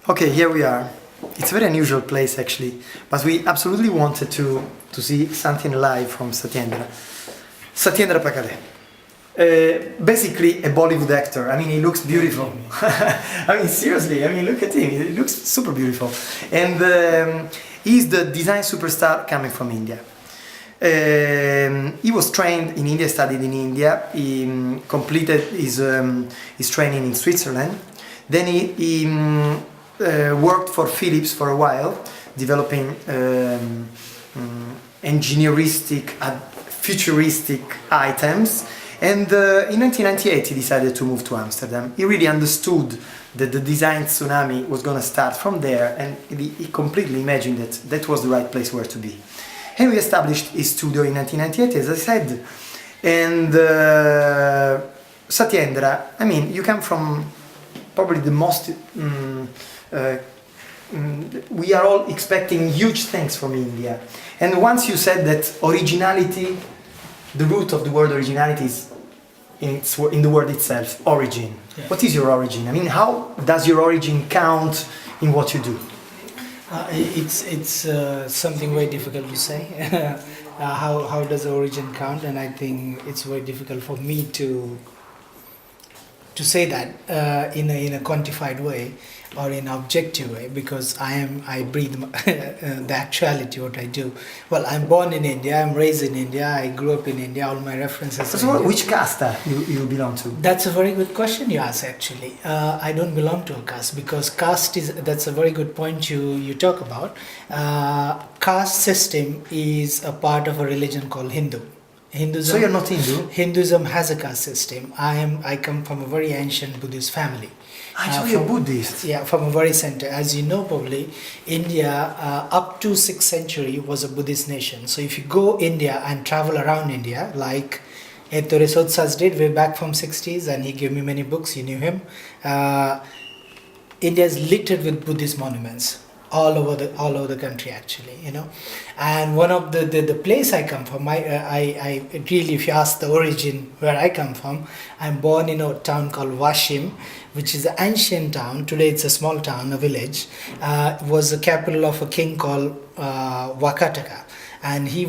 Okay, here we are. It's a very unusual place actually, but we absolutely wanted to see something live from Satyendra. Satyendra Pakalè. Basically a Bollywood actor. I mean, he looks beautiful. I mean, seriously, I mean, look at him. He looks super beautiful. And he's the design superstar coming from India. He was trained in India, studied in India. He completed his training in Switzerland. Then he worked for Philips for a while, developing engineeristic, futuristic items. And in 1998 he decided to move to Amsterdam. He really understood that the design tsunami was going to start from there, and he completely imagined that that was the right place where to be. And we established his studio in 1998, as I said. And Satyendra, I mean, you come from probably the most... we are all expecting huge things from India. And once you said that originality, the root of the word originality is in the word itself, origin. Yeah. What is your origin? I mean, how does your origin count in what you do? It's something very difficult to say. How does the origin count? And I think it's very difficult for me to say that in a quantified way or in an objective way, because I breathe the actuality what I do. Well, I'm born in India, I'm raised in India, I grew up in India, all my references are So India. which caste you belong to? That's a very good question you ask actually. I don't belong to a caste, because that's a very good point you talk about. Caste system is a part of a religion called Hindu. Hinduism, So you're not Hindu? Hinduism has a caste system. I come from a very ancient Buddhist family. I thought you're Buddhist. Yeah, from a very center. As you know probably, India up to 6th century was a Buddhist nation. So if you go India and travel around India, like Ettore Sotsas did way back from 60s, and he gave me many books, you knew him. India is littered with Buddhist monuments all over the country actually, you know. And one of the place I come from, I really, if you ask the origin where I come from, I'm born in a town called Washim, which is an ancient town. Today it's a small town, a village. It was the capital of a king called Vakataka. And he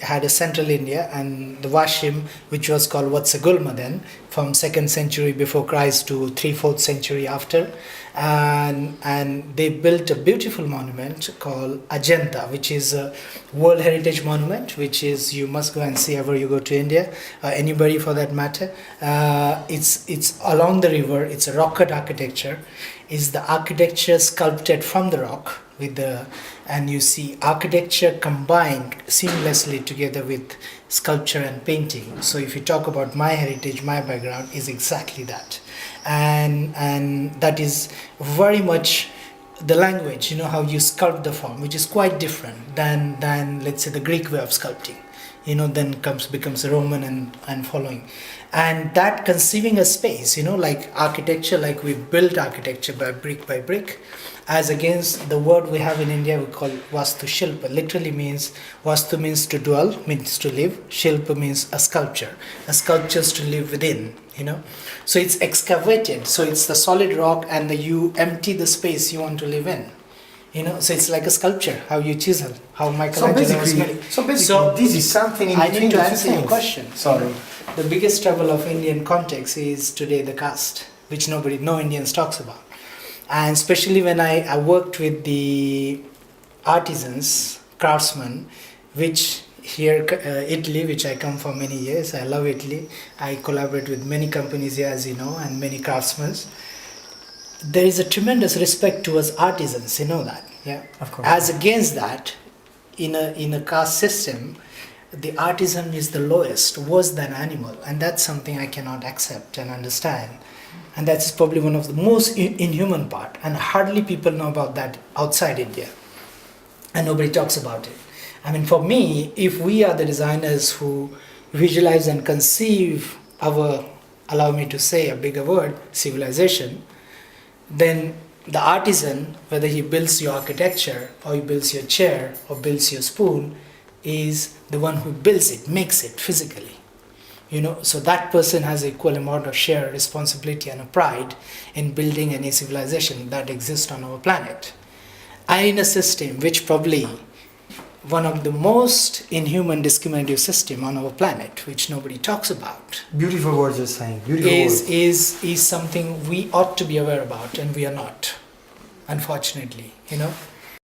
had a central India, and the Washim, which was called Vatsagulma then, from 2nd century before Christ to 3/4 century after, and they built a beautiful monument called Ajanta, which is a World Heritage Monument, which is, you must go and see ever you go to India, anybody for that matter. It's along the river. It's a rock cut architecture. It's the architecture sculpted from the rock and you see architecture combined seamlessly together with sculpture and painting. So if you talk about my heritage, my background is exactly that, and that is very much the language, you know, how you sculpt the form, which is quite different than let's say the Greek way of sculpting, you know. Then becomes Roman and following, and that conceiving a space, you know, like architecture, like we build architecture by brick, as against the word we have in India we call Vastu Shilpa. Literally means, Vastu means to dwell, means to live, Shilpa means a sculpture is to live within, you know. So it's excavated, so it's the solid rock, and you empty the space you want to live in, you know. So it's like a sculpture, how you chisel, how Michelangelo was made. So basically this is something in I between need to the two answer your things. question. Sorry. The biggest trouble of Indian context is today the caste, which no Indians talks about. And especially when I worked with the artisans, craftsmen, which here, Italy, which I come for many years, I love Italy. I collaborate with many companies here, as you know, and many craftsmen. There is a tremendous respect towards artisans, you know that, yeah? Of course. As against that, in a caste system, the artisan is the lowest, worse than animal, and that's something I cannot accept and understand. And that's probably one of the most inhuman part, and hardly people know about that outside India, and nobody talks about it. I mean, for me, if we are the designers who visualize and conceive our, allow me to say a bigger word, civilization, then the artisan, whether he builds your architecture or he builds your chair or builds your spoon, is the one who builds it, makes it physically. So that person has equal amount of shared responsibility and a pride in building any civilization that exists on our planet. And in a system which probably one of the most inhuman discriminative system on our planet, which nobody talks about, Beautiful words you're saying. Beautiful words. is something we ought to be aware about, and we are not, unfortunately.